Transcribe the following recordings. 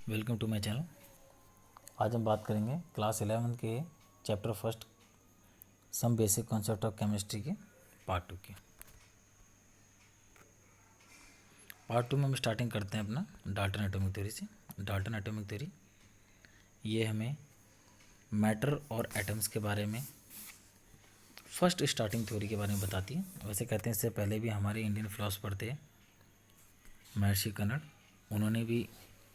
Welcome to my channel. आज हम बात करेंगे क्लास 11 के chapter first some basic concept of chemistry के पार्ट 2 की। पार्ट 2 में हम स्टार्टिंग करते हैं अपना डाल्टन एटॉमिक थ्योरी से। डाल्टन एटॉमिक थ्योरी ये हमें मैटर और एटम्स के बारे में फर्स्ट स्टार्टिंग थ्योरी के बारे में बताती है। वैसे कहते हैं इससे पहले भी हमारे इंडियन फिलोसफर थे महर्षि कन्नड़, उन्होंने भी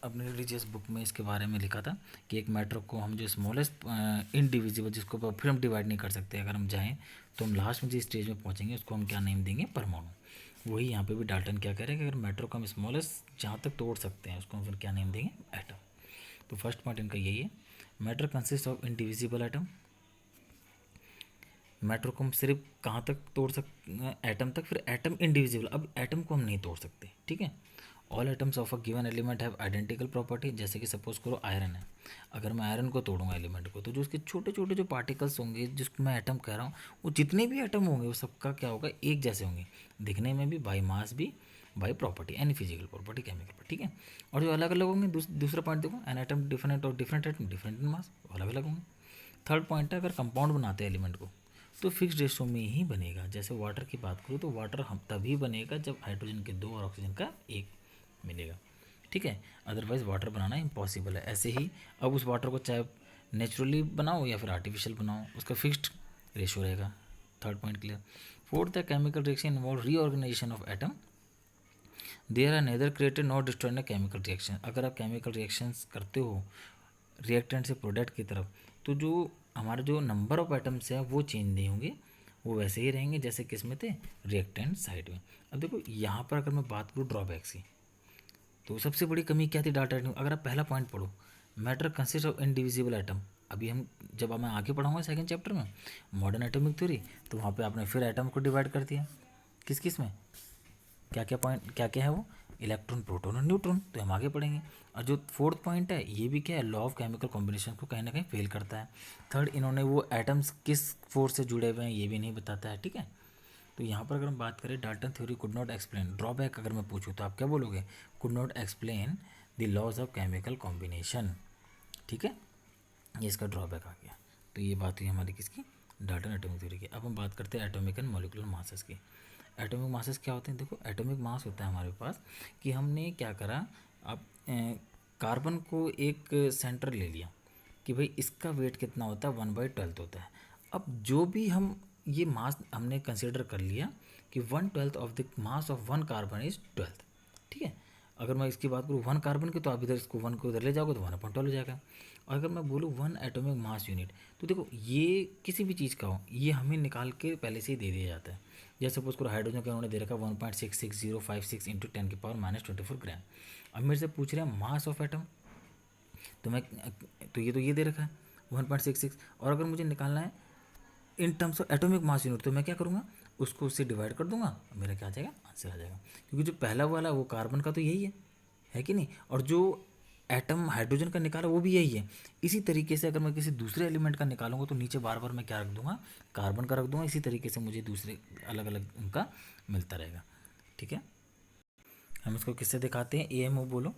अपनी रिलीजियस बुक में इसके बारे में लिखा था कि एक मैटर को हम जो स्मॉलेस्ट इनडिविजिबल, जिसको फिर हम डिवाइड नहीं कर सकते, अगर हम चाहें तो हम लास्ट में जिस स्टेज में पहुंचेंगे उसको हम क्या नेम देंगे, परमाणु। वही यहाँ पे भी डाल्टन क्या कह रहे हैं कि अगर मैटर को हम स्मॉलेस्ट जहाँ तक तोड़ सकते हैं उसको हम फिर क्या नेम देंगे, एटम। तो फर्स्ट पॉइंट इनका यही है, matter consist of indivisible atom. Matter को हम सिर्फ कहाँ तक तोड़ सकते, एटम तक। फिर एटम इंडिविजुअल, अब एटम को हम नहीं तोड़ सकते, ठीक है। All atoms of a given element have identical property. जैसे कि सपोज करो आयरन है, अगर मैं आयरन को तोड़ूंगा एलिमेंट को, तो जो उसके छोटे छोटे जो पार्टिकल्स होंगे, जिसको मैं एटम कह रहा हूँ, वो जितने भी एटम होंगे वो सबका क्या होगा, एक जैसे होंगे, दिखने में भी, बाई मास भी, by property, any physical property, chemical property, ठीक है। और जो अलग अलग होंगे, दूसरा पॉइंट देखो, एन एटम डिफरेंट और डिफरेंट एटम डिफरेंट इन मास, अलग अलग होंगे। थर्ड पॉइंट है, अगर कंपाउंड बनाते हैं एलिमेंट को तो फिक्स रेशो में ही बनेगा। जैसे वाटर की बात करूँ तो वाटर हम तभी बनेगा जब हाइड्रोजन के 2 और ऑक्सीजन का 1 मिलेगा, ठीक है। अदरवाइज वाटर बनाना इम्पॉसिबल है। ऐसे ही अब उस वाटर को चाहे नेचुरली बनाओ या फिर आर्टिफिशियल बनाओ, उसका फिक्स्ड रेशो रहेगा। Third point clear. Fourth, the chemical reaction involve reorganisation of atom. There are neither created not destroyed in chemical reaction. अगर आप केमिकल रिएक्शंस करते हो रिएक्टेंट से प्रोडक्ट की तरफ, तो जो हमारे जो नंबर ऑफ एटम्स है वो चेंज नहीं होंगे, वो वैसे ही रहेंगे जैसे किस में थे, रिएक्टेंट साइड में। अब देखो यहाँ पर अगर मैं बात करूँ ड्रॉबैक्स की, तो सबसे बड़ी कमी क्या थी डाटा एटम। अगर आप पहला पॉइंट पढ़ो, matter consist of indivisible atom. अभी हम जब मैं आगे पढ़ाऊंगा सेकंड चैप्टर में मॉडर्न एटॉमिक थ्योरी, तो वहाँ पे आपने फिर एटम को डिवाइड कर दिया किस किस में, क्या क्या पॉइंट क्या क्या है वो, इलेक्ट्रॉन, प्रोटॉन और न्यूट्रॉन। तो हम आगे पढ़ेंगे। और जो फोर्थ पॉइंट है ये भी क्या है, लॉ ऑफ केमिकल कॉम्बिनेशन को कहीं ना कहीं फेल करता है। थर्ड, इन्होंने वो एटम्स किस फोर्स से जुड़े हुए हैं ये भी नहीं बताता है, ठीक है। तो यहाँ पर अगर हम बात करें, Dalton theory could not explain, drawback अगर मैं पूछूँ तो आप क्या बोलोगे, could not explain the laws of chemical combination, ठीक है। ये इसका ड्रॉबैक आ गया। तो ये बात हुई हमारी किसकी, डाल्टन एटॉमिक थ्योरी की। अब हम बात करते हैं एटॉमिक एंड मॉलिक्यूलर मासेस की। एटॉमिक मासेस क्या होते हैं, देखो एटॉमिक मास होता है हमारे पास कि हमने क्या करा, अब कार्बन को एक सेंटर ले लिया कि भाई इसका वेट कितना होता है, 1/12 होता है। अब जो भी हम ये मास हमने कंसिडर कर लिया कि 1/12 of the mass of 1 carbon is 12, ठीक है। अगर मैं इसकी बात करूँ 1 कार्बन की, तो आप इधर इसको 1 को इधर ले जाओगे तो 1/12 हो जाएगा। और अगर मैं बोलूँ 1 एटॉमिक मास यूनिट, तो देखो ये किसी भी चीज़ का हो, ये हमें निकाल के पहले से ही दे दिया जाता है। जैसे सपोज करो हाइड्रोजन का उन्होंने दे रखा 1.66056 इंटू 10⁻⁻24 ग्राम। अब मेरे से पूछ रहे हैं मास ऑफ एटम, तो मैं तो ये दे रखा है 1.66। और अगर मुझे निकालना है in terms of atomic mass unit, तो मैं क्या करूँगा, उसको उससे डिवाइड कर दूंगा, मेरा क्या आ जाएगा, आंसर आ जाएगा। क्योंकि जो पहला वाला वो कार्बन का तो यही है कि नहीं, और जो एटम हाइड्रोजन का निकाला वो भी यही है। इसी तरीके से अगर मैं किसी दूसरे एलिमेंट का निकालूंगा तो नीचे बार बार मैं क्या रख दूंगा, कार्बन का रख दूंगा। इसी तरीके से मुझे दूसरे अलग अलग उनका मिलता रहेगा, ठीक है। हम इसको किससे दिखाते हैं, एएमओ बोलो,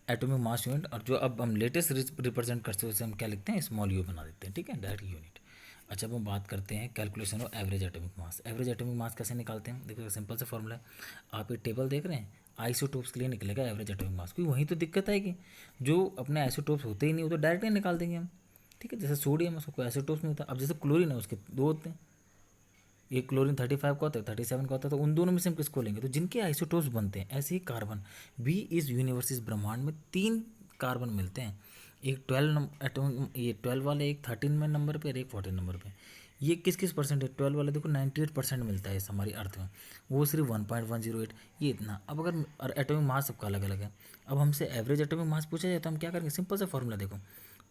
एटॉमिक मास यूनिट। और जो अब हम लेटेस्ट रिप्रेजेंट करते हैं उसे हम क्या लिखते हैं, स्मॉल यू बना देते हैं, ठीक है, डायरेक्ट यूनिट। अच्छा, अब हम बात करते हैं calculation of average atomic mass. Average atomic mass कैसे निकालते हैं, देखो सिंपल सा फॉर्मूला है, आप ये टेबल देख रहे हैं, आइसोटोप्स के लिए निकलेगा एवरेज एटॉमिक मास। क्योंकि वहीं तो दिक्कत आएगी, जो अपने आइसोटोप्स होते ही नहीं, वो तो डायरेक्ट नहीं निकाल देंगे हम, ठीक है। जैसे सोडियम है, उसको कोई आइसोटोप्स नहीं होता। अब जैसे क्लोरीन है, उसके 2 होते हैं, एक क्लोरीन 35 का होता है, 37 का होता है, तो उन दोनों में से हम किसको लेंगे, तो जिनके आइसोटोप्स बनते हैं। ऐसे ही कार्बन भी इस यूनिवर्स, इस ब्रह्मांड में 3 कार्बन मिलते हैं, एक 12 एटॉमिक, ये 12 वाले एक 13 में नंबर पे और एक 14 नंबर पे। ये किस किस परसेंट है, 12 वाले देखो 98% मिलता है इस हमारी अर्थ में, वो सिर्फ 1.108, ये इतना। अब अगर और एटॉमिक मास सबका अलग अलग है, अब हमसे एवरेज एटॉमिक मास पूछा जाए तो हम क्या करेंगे, सिंपल सा फॉर्मूला देखो,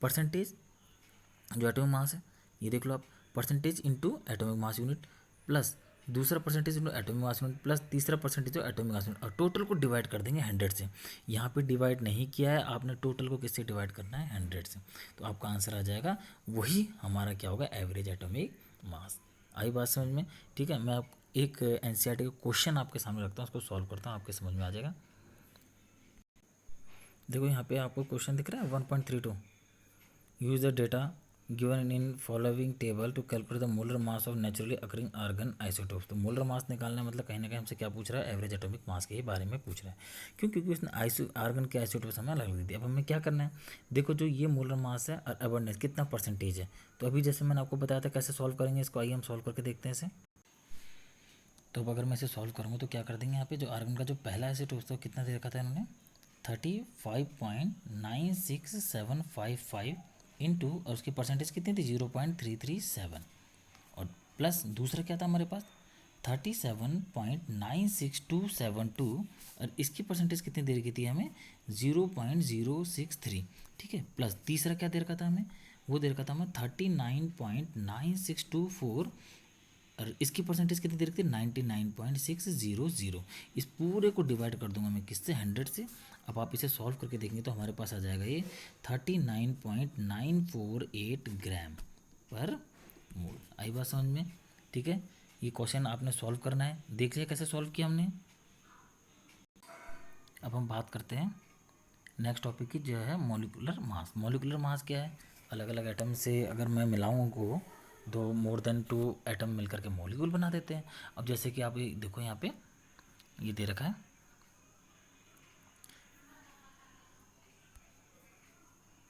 परसेंटेज जो एटॉमिक मास है, ये देख लो आप, percentage into atomic mass unit, plus दूसरा percentage into atomic mass unit, plus तीसरा परसेंटेज जो एटॉमिक मास यूनिट, और टोटल को डिवाइड कर देंगे 100 से। यहाँ पे डिवाइड नहीं किया है आपने, टोटल को किससे डिवाइड करना है, 100 से। तो आपका आंसर आ जाएगा, वही हमारा क्या होगा, एवरेज एटॉमिक मास। आई बात समझ में, ठीक है। मैं आप एक एनसीईआरटी का क्वेश्चन आपके सामने रखता हूँ, उसको सॉल्व करता हूँ, आपके समझ में आ जाएगा। देखो यहाँ पे आपको क्वेश्चन दिख रहा है 1.32, use the data given in following table to calculate the molar mass of naturally occurring argon isotopes. तो मोलर मास निकालना मतलब कहीं ना कहीं हमसे क्या पूछ रहा है, एवरेज एटॉमिक मास के ही बारे में पूछ रहा है। क्यों? क्योंकि उसने आर्गन के आइसोटोप्स हमें अलग दी थी। अब हमें क्या करना है, देखो जो ये मोलर मास है और अबंडेंस कितना परसेंटेज है। तो अभी जैसे मैंने आपको बताया था कैसे सॉल्व करेंगे इसको, आइए हम सॉल्व करके देखते हैं इसे। तो अब अगर मैं इसे सॉल्व करूँगा तो क्या कर देंगे, यहाँ पे जो आर्गन का जो पहला आइसोटोप था कितना दे रखा था इन्होंने, 35.96755 इंटू, और उसकी परसेंटेज कितनी थी, 0.337, और प्लस दूसरा क्या था हमारे पास 37.96272, और इसकी परसेंटेज कितनी दे रखी थी हमें 0.063, ठीक है। प्लस तीसरा क्या दे रखा था हमें, वो दे रखा था हमें 39.9624, और इसकी परसेंटेज कितनी दे रखी थी 99.600। इस पूरे को डिवाइड कर दूंगा मैं किससे, 100 से। अब आप इसे सॉल्व करके देखेंगे तो हमारे पास आ जाएगा ये 39.948 ग्राम पर मोल। आई बात समझ में? ठीक है, ये क्वेश्चन आपने सॉल्व करना है, देख लिया कैसे सॉल्व किया हमने। अब हम बात करते हैं नेक्स्ट टॉपिक की, जो है मॉलिक्यूलर मास। मॉलिक्यूलर मास क्या है, अलग अलग एटम से अगर मैं मिलाऊँ को, दो मोर देन 2 एटम मिलकर के मॉलिक्यूल बना देते हैं। अब जैसे कि आप ये देखो यहाँ पे ये दे रखा है,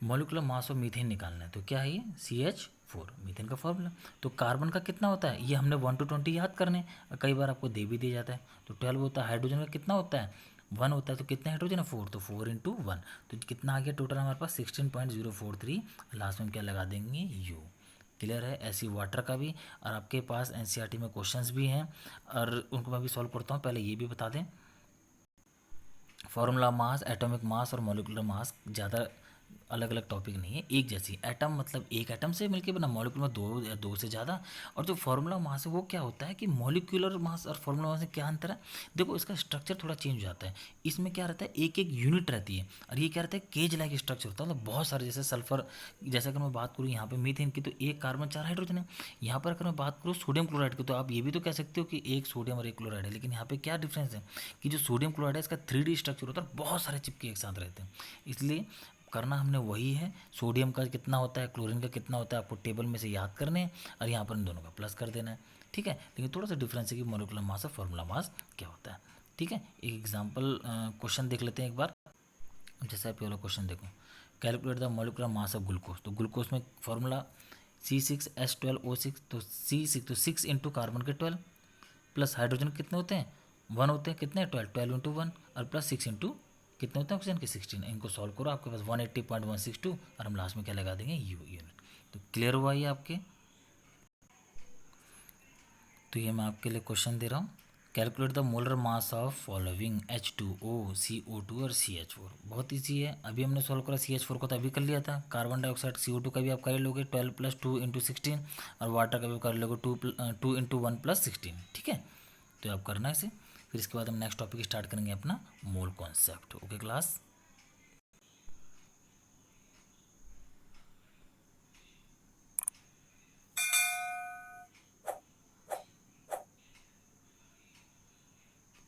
मॉलिक्यूलर मास ऑफ मीथेन निकालना है। तो क्या है ये CH4, मीथेन का फॉर्मूला। तो कार्बन का कितना होता है, ये हमने 1 to 20 याद करने, कई बार आपको दे भी दिया जाता है। तो 12 होता है। हाइड्रोजन का कितना होता है, 1 होता है। तो कितने हाइड्रोजन है, 4, तो 4 इंटू 1, तो कितना आ गया टोटल हमारे पास 16.043। लास्ट में क्या लगा देंगे, यू। क्लियर है? ऐसी वाटर का भी, और आपके पास NCERT में क्वेश्चंस भी हैं, और उनको मैं भी सॉल्व करता हूँ। पहले ये भी बता दें, फार्मूला मास, एटॉमिक मास और मॉलिक्यूलर मास ज़्यादा अलग अलग टॉपिक नहीं है, एक जैसी। एटम मतलब एक एटम से मिलके बना, मॉलिक्यूल में दो या दो से ज़्यादा। और जो फार्मूला मास है वो क्या होता है कि मॉलिक्यूलर मास और फार्मूला मास में क्या अंतर है, देखो इसका स्ट्रक्चर थोड़ा चेंज हो जाता है। इसमें क्या रहता है, एक एक यूनिट रहती है, और ये क्या रहता है, केज लाइक स्ट्रक्चर होता है। मतलब बहुत सारे, जैसे सल्फर, जैसे अगर मैं बात करूँ यहाँ पे मीथेन की, तो एक कार्बन 4 हाइड्रोजन है। यहाँ पर अगर मैं बात करूँ सोडियम क्लोराइड की, तो आप ये भी तो कह सकते हो कि एक सोडियम और एक क्लोराइड है। लेकिन यहाँ पे क्या डिफरेंस है कि जो सोडियम क्लोराइड है इसका 3D स्ट्रक्चर होता है, बहुत सारे चिपके एक साथ रहते हैं। इसलिए करना हमने वही है, सोडियम का कितना होता है, क्लोरीन का कितना होता है, आपको टेबल में से याद करने हैं, और यहाँ पर इन दोनों का प्लस कर देना है। ठीक है, लेकिन थोड़ा सा डिफरेंस है कि मॉलिक्यूलर मास और फार्मूला मास क्या होता है। ठीक है, एक एग्जाम्पल क्वेश्चन देख लेते हैं एक बार। जैसे आप ये वाला क्वेश्चन देखो, calculate the molecular mass of glucose. तो ग्लूकोज में फॉर्मूला C6H12O6, तो C6 तो 6 इंटू कार्बन के 12, प्लस हाइड्रोजन कितने होते हैं, 1 होते हैं, कितने 12 इंटू 1, और प्लस 6 इंटू कितने होते हैं ऑक्सीजन के 16। इनको सॉल्व करो, आपके पास 180.162, और हम लास्ट में क्या लगा देंगे, यू यूनिट। तो क्लियर हुआ ये आपके। तो ये मैं आपके लिए क्वेश्चन दे रहा हूँ, calculate the molar mass of following H2O, CO2 और CH4। बहुत ईजी है, अभी हमने सॉल्व करा। CH4 को तो अभी कर लिया था। कार्बन डाइऑक्साइड CO2 का भी आप कर लोगे, 12 + 2 × 16, और वाटर का भी कर लोगे 2 × 1 + 16। ठीक है, तो आप करना है इसे। फिर इसके बाद हम नेक्स्ट टॉपिक स्टार्ट करेंगे अपना मोल कॉन्सेप्ट। Okay class.